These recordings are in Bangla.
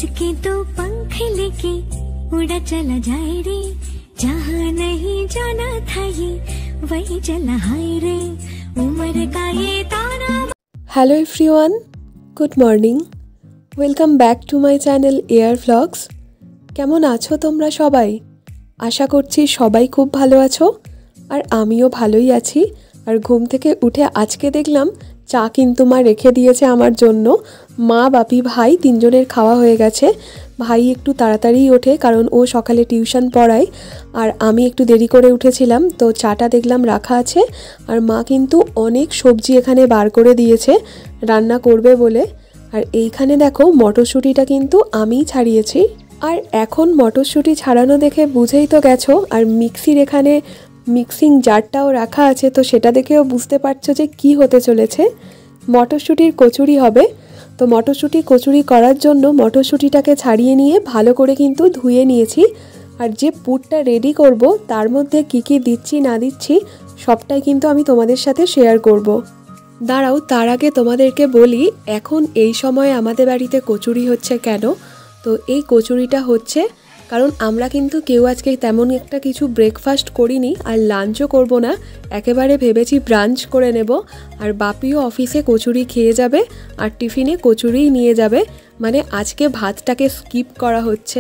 इसके तो पंख लेके उड़ा चला जाए रे, जहाँ नहीं जाना था ये वही चला हाय रे, उम्र का ये ताना। Hello everyone, good morning. Welcome back to my channel air vlogs. কেমন আছো তোমরা সবাই? আশা করছি সবাই খুব ভালো আছো, আর আমিও ভালোই আছি। আর ঘুম থেকে উঠে আজকে দেখলাম চা কিন্তু মা রেখে দিয়েছে আমার জন্য। মা, বাপি, ভাই তিনজনের খাওয়া হয়ে গেছে। ভাই একটু তাড়াতাড়ি ওঠে কারণ ও সকালে টিউশন পড়ায়, আর আমি একটু দেরি করে উঠেছিলাম, তো চাটা দেখলাম রাখা আছে। আর মা কিন্তু অনেক সবজি এখানে বার করে দিয়েছে রান্না করবে বলে। আর এইখানে দেখো মটরশুঁটিটা কিন্তু আমিই ছাড়িয়েছি। আর এখন মটরশুঁটি ছাড়ানো দেখে বুঝেই তো গেছো, আর মিক্সির এখানে মিক্সিং জারটাও রাখা আছে, তো সেটা দেখেও বুঝতে পারছো যে কি হতে চলেছে। মটরশুঁটির কচুরি হবে। তো মটরশুঁটি কচুরি করার জন্য মটরশুঁটিটাকে ছাড়িয়ে নিয়ে ভালো করে কিন্তু ধুয়ে নিয়েছি। আর যে পুরটা রেডি করব তার মধ্যে কি কি দিচ্ছি না দিচ্ছি সবটাই কিন্তু আমি তোমাদের সাথে শেয়ার করব। দাঁড়াও, তার আগে তোমাদেরকে বলি এখন এই সময় আমাদের বাড়িতে কচুরি হচ্ছে কেন। তো এই কচুরিটা হচ্ছে কারণ আমরা কিন্তু কেউ আজকে তেমন একটা কিছু ব্রেকফাস্ট করিনি, আর লাঞ্চও করব না, একেবারে ভেবেছি ব্রাঞ্চ করে নেব। আর বাপিও অফিসে কচুরি খেয়ে যাবে আর টিফিনে কচুরিই নিয়ে যাবে। মানে আজকে ভাতটাকে স্কিপ করা হচ্ছে।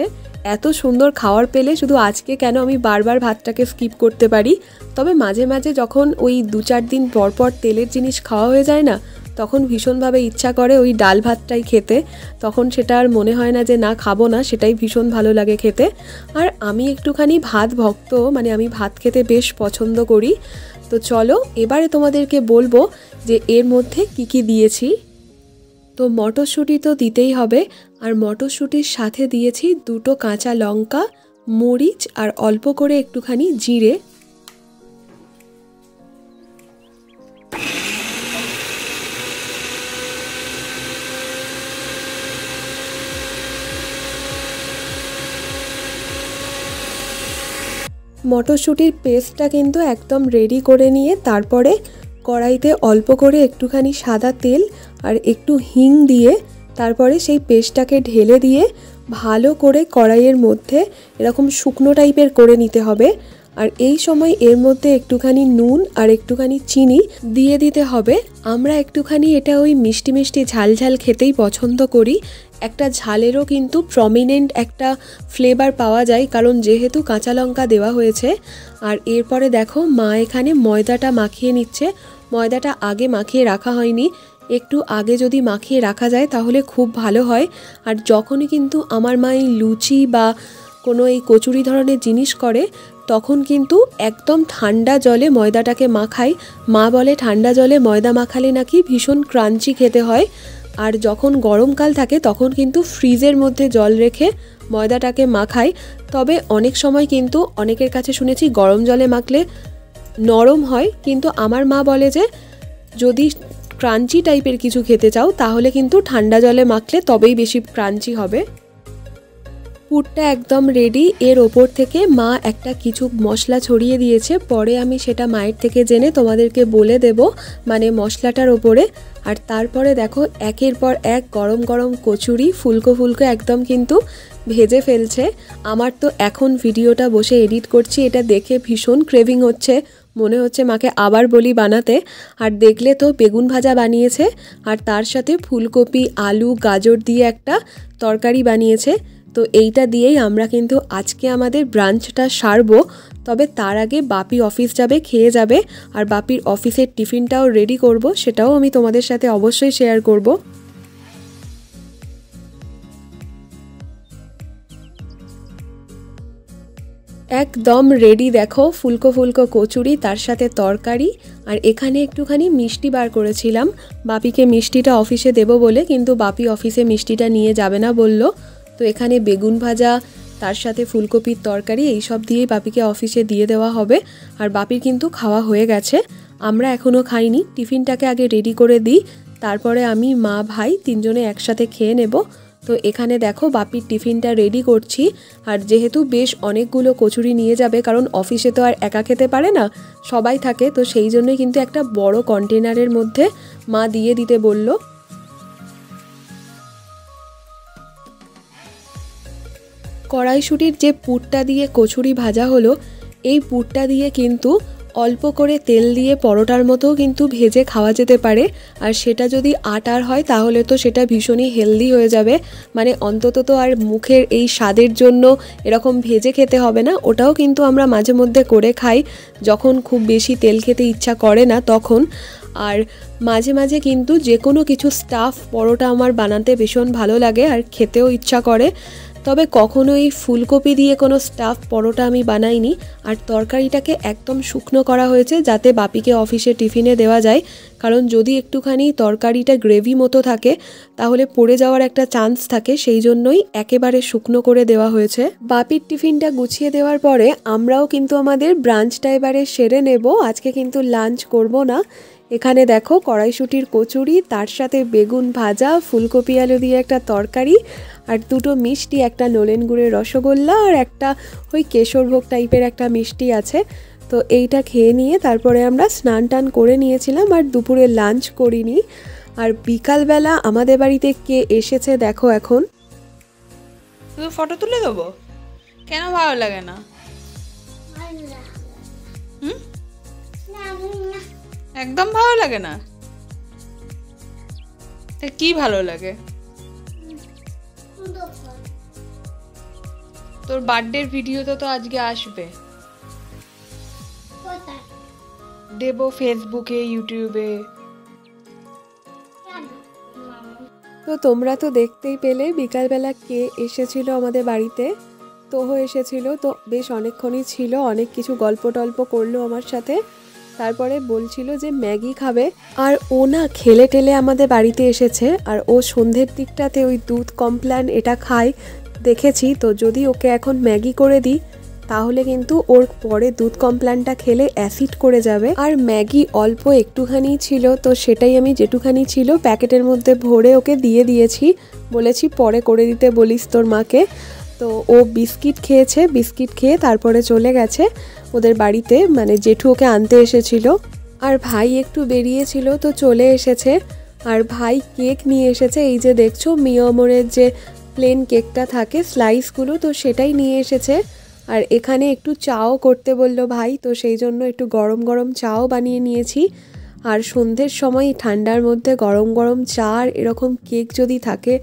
এত সুন্দর খাওয়ার পেলে শুধু আজকে কেন আমি বারবার ভাতটাকে স্কিপ করতে পারি। তবে মাঝে মাঝে যখন ওই 2-4 দিন পর পর তেলের জিনিস খাওয়া হয়ে যায় না, তখন ভীষণভাবে ইচ্ছা করে ওই ডাল ভাতটাই খেতে। তখন সেটা আর মনে হয় না যে না খাবো না, সেটাই ভীষণ ভালো লাগে খেতে। আর আমি একটুখানি ভাত ভক্ত, মানে আমি ভাত খেতে বেশ পছন্দ করি। তো চলো এবারে তোমাদেরকে বলবো যে এর মধ্যে কি কি দিয়েছি। তো মটরশুঁটি তো দিতেই হবে, আর মটরশুঁটির সাথে দিয়েছি 2টো কাঁচা লঙ্কা, মরিচ আর অল্প করে একটুখানি জিরে। মটরশুঁটির পেস্টটা কিন্তু একদম রেডি করে নিয়ে তারপরে কড়াইতে অল্প করে একটুখানি সাদা তেল আর একটু হিং দিয়ে তারপরে সেই পেস্টটাকে ঢেলে দিয়ে ভালো করে কড়াইয়ের মধ্যে এরকম শুকনো টাইপের করে নিতে হবে। আর এই সময় এর মধ্যে একটুখানি নুন আর একটুখানি চিনি দিয়ে দিতে হবে। আমরা একটুখানি এটা ওই মিষ্টি মিষ্টি ঝাল ঝাল খেতেই পছন্দ করি। একটা ঝালেরও কিন্তু প্রমিনেন্ট একটা ফ্লেভার পাওয়া যায় কারণ যেহেতু কাঁচা লঙ্কা দেওয়া হয়েছে। আর এরপরে দেখো মা এখানে ময়দাটা মাখিয়ে নিচ্ছে। ময়দাটা আগে মাখিয়ে রাখা হয়নি, একটু আগে যদি মাখিয়ে রাখা যায় তাহলে খুব ভালো হয়। আর যখনই কিন্তু আমার মা এই লুচি বা কোনো এই কচুরি ধরনের জিনিস করে তখন কিন্তু একদম ঠান্ডা জলে ময়দাটাকে মাখায়। মা বলে ঠান্ডা জলে ময়দা মাখালে নাকি ভীষণ ক্রাঞ্চি খেতে হয়। আর যখন গরমকাল থাকে তখন কিন্তু ফ্রিজের মধ্যে জল রেখে ময়দাটাকে মাখায়। তবে অনেক সময় কিন্তু অনেকের কাছে শুনেছি গরম জলে মাখলে নরম হয়, কিন্তু আমার মা বলে যে যদি ক্রাঞ্চি টাইপের কিছু খেতে চাও তাহলে কিন্তু ঠান্ডা জলে মাখলে তবেই বেশি ক্রাঞ্চি হবে। পুরটা একদম রেডি। এর ওপর থেকে মা একটা কিছু মশলা ছড়িয়ে দিয়েছে, পরে আমি সেটা মায়ের থেকে জেনে তোমাদেরকে বলে দেব, মানে মশলাটার ওপরে। আর তারপরে দেখো একের পর এক গরম গরম কচুরি ফুলকো ফুলকো একদম কিন্তু ভেজে ফেলছে। আমার তো এখন ভিডিওটা বসে এডিট করছি, এটা দেখে ভীষণ ক্রেভিং হচ্ছে, মনে হচ্ছে মাকে আবার বলি বানাতে। আর দেখলে তো বেগুন ভাজা বানিয়েছে, আর তার সাথে ফুলকপি, আলু, গাজর দিয়ে একটা তরকারি বানিয়েছে। তো এইটা দিয়েই আমরা কিন্তু আজকে আমাদের ব্রাঞ্চটা সারবো। তবে তার আগে বাপি অফিস যাবে, খেয়ে যাবে, আর বাপির অফিসের টিফিনটাও রেডি করব, সেটাও আমি তোমাদের সাথে অবশ্যই শেয়ার করব। একদম রেডি দেখো ফুলকো ফুলকো কচুরি, তার সাথে তরকারি। আর এখানে একটুখানি মিষ্টি বার করেছিলাম বাপিকে মিষ্টিটা অফিসে দেব বলে, কিন্তু বাপি অফিসে মিষ্টিটা নিয়ে যাবে না বলল। তো এখানে বেগুন ভাজা তার সাথে ফুলকপির তরকারি এইসব দিয়েই বাপিকে অফিসে দিয়ে দেওয়া হবে। আর বাপির কিন্তু খাওয়া হয়ে গেছে, আমরা এখনও খাইনি। টিফিনটাকে আগে রেডি করে দিই, তারপরে আমি, মা, ভাই তিনজনে একসাথে খেয়ে নেব। তো এখানে দেখো বাপির টিফিনটা রেডি করছি। আর যেহেতু বেশ অনেকগুলো কচুরি নিয়ে যাবে, কারণ অফিসে তো আর একা খেতে পারে না, সবাই থাকে, তো সেই জন্যই কিন্তু একটা বড় কন্টেনারের মধ্যে মা দিয়ে দিতে বলল। কড়াইশুঁটির যে পুরটা দিয়ে কচুরি ভাজা হলো, এই পুরটা দিয়ে কিন্তু অল্প করে তেল দিয়ে পরোটার মতোও কিন্তু ভেজে খাওয়া যেতে পারে। আর সেটা যদি আটার হয় তাহলে তো সেটা ভীষণই হেলদি হয়ে যাবে, মানে অন্তত তো আর মুখের এই স্বাদের জন্য এরকম ভেজে খেতে হবে না। ওটাও কিন্তু আমরা মাঝে মধ্যে করে খাই যখন খুব বেশি তেল খেতে ইচ্ছা করে না তখন। আর মাঝে মাঝে কিন্তু যে কোনো কিছু স্টাফ পরোটা আমার বানাতে ভীষণ ভালো লাগে আর খেতেও ইচ্ছা করে। তবে কখনোই ফুলকপি দিয়ে কোনো স্টাফ পরোটা আমি বানাইনি। আর তরকারিটাকে একদম শুকনো করা হয়েছে যাতে বাপিকে অফিসে টিফিনে দেওয়া যায়, কারণ যদি একটুখানি তরকারিটা গ্রেভি মতো থাকে তাহলে পড়ে যাওয়ার একটা চান্স থাকে, সেই জন্যই একেবারে শুকনো করে দেওয়া হয়েছে। বাপির টিফিনটা গুছিয়ে দেওয়ার পরে আমরাও কিন্তু আমাদের ব্রাঞ্চটা এবারে সেরে নেব। আজকে কিন্তু লাঞ্চ করব না। এখানে দেখো কড়াইশুঁটির কচুরি, তার সাথে বেগুন ভাজা, ফুলকপি আলু দিয়ে একটা তরকারি, আর দুটো মিষ্টি, একটা নলেন গুড়ের রসগোল্লা আর একটা ওই কেশরভোগ টাইপের একটা মিষ্টি আছে। তো এইটা খেয়ে নিয়ে তারপরে আমরা স্নান টান করে নিয়েছিলাম আর দুপুরে লাঞ্চ করিনি। আর বিকালবেলা আমাদের বাড়িতে কে এসেছে দেখো। এখন শুধু ফটো তুলে দেবো? কেন ভালো লাগে না? একদম ভালো লাগে না? কি ভালো লাগে? তোর বার্থডের ভিডিও তো আজকে আসবে, দেবো ফেসবুকে, ইউটিউবে। তো তোমরা তো দেখতেই পেলে বিকালবেলা কে এসেছিল আমাদের বাড়িতে। তোহো এসেছিল, তো বেশ অনেকক্ষণই ছিল, অনেক কিছু গল্প টল্প করলো আমার সাথে। তারপরে বলছিল যে ম্যাগি খাবে। আর ও না খেলে টেলে আমাদের বাড়িতে এসেছে। আর ও সন্ধ্যের দিকটাতে ওই দুধ কমপ্ল্যান এটা খায় দেখেছি। তো যদি ওকে এখন ম্যাগি করে দিই তাহলে কিন্তু ওর পরে দুধ কমপ্ল্যানটা খেলে অ্যাসিড করে যাবে। আর ম্যাগি অল্প একটুখানি ছিল, তো সেটাই আমি যেটুখানি ছিল প্যাকেটের মধ্যে ভরে ওকে দিয়ে দিয়েছি। বলেছি পরে করে দিতে বলিস তোর মাকে। তো ও বিস্কিট খেয়েছে, বিস্কিট খেয়ে তারপরে চলে গেছে ওদের বাড়িতে, মানে জেঠু ওকে আনতে এসেছিল। আর ভাই একটু বেরিয়েছিল, তো চলে এসেছে। আর ভাই কেক নিয়ে এসেছে, এই যে দেখছো মিয়মরের যে প্লেন কেকটা থাকে স্লাইসগুলো, তো সেটাই নিয়ে এসেছে। আর এখানে একটু চাও করতে বললো ভাই, তো সেই জন্য একটু গরম গরম চাও বানিয়ে নিয়েছি। আর সন্ধ্যের সময় ঠান্ডার মধ্যে গরম গরম চা আর এরকম কেক যদি থাকে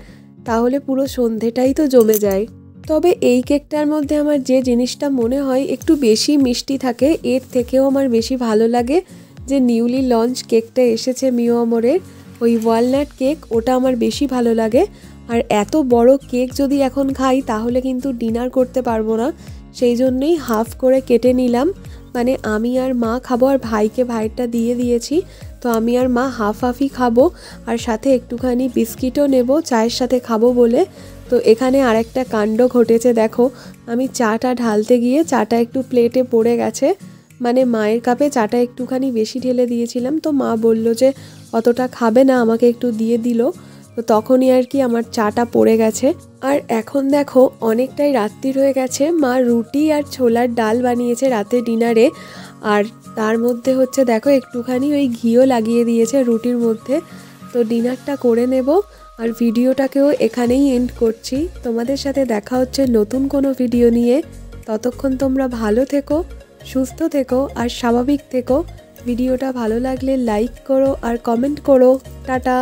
তাহলে পুরো সন্ধ্যেটাই তো জমে যায়। তবে এই কেকটার মধ্যে আমার যে জিনিসটা মনে হয় একটু বেশি মিষ্টি থাকে, এর থেকেও আমার বেশি ভালো লাগে যে নিউলি লঞ্চ কেকটা এসেছে মিওমরের, ওই ওয়ালনাট কেক, ওটা আমার বেশি ভালো লাগে। আর এত বড় কেক যদি এখন খাই তাহলে কিন্তু ডিনার করতে পারবো না, সেই জন্যই হাফ করে কেটে নিলাম। মানে আমি আর মা খাবো, আর ভাইকে ভাইয়েরটা দিয়ে দিয়েছি। তো আমি আর মা হাফ হাফই খাবো, আর সাথে একটুখানি বিস্কিটও নেব চায়ের সাথে খাবো বলে। তো এখানে আরেকটা কাণ্ড ঘটেছে দেখো, আমি চাটা ঢালতে গিয়ে চাটা একটু প্লেটে পড়ে গেছে, মানে মায়ের কাপে চাটা একটুখানি বেশি ঢেলে দিয়েছিলাম। তো মা বলল যে অতটা খাবে না, আমাকে একটু দিয়ে দিল। তো তখনই আর কি আমার চাটা পড়ে গেছে। আর এখন দেখো অনেকটাই রাত্রি হয়ে গেছে, মা রুটি আর ছোলার ডাল বানিয়েছে রাতে ডিনারে। আর তার মধ্যে হচ্ছে দেখো একটুখানি ওই ঘিও লাগিয়ে দিয়েছে রুটির মধ্যে। তো ডিনারটা করে নেব, আর ভিডিওটাকেও এখানেই এন্ড করছি। তোমাদের সাথে দেখা হচ্ছে নতুন কোনো ভিডিও নিয়ে। ততক্ষণ তোমরা ভালো থেকো, সুস্থ থেকো আর স্বাভাবিক থেকো। ভিডিওটা ভালো লাগলে লাইক করো আর কমেন্ট করো। টাটা।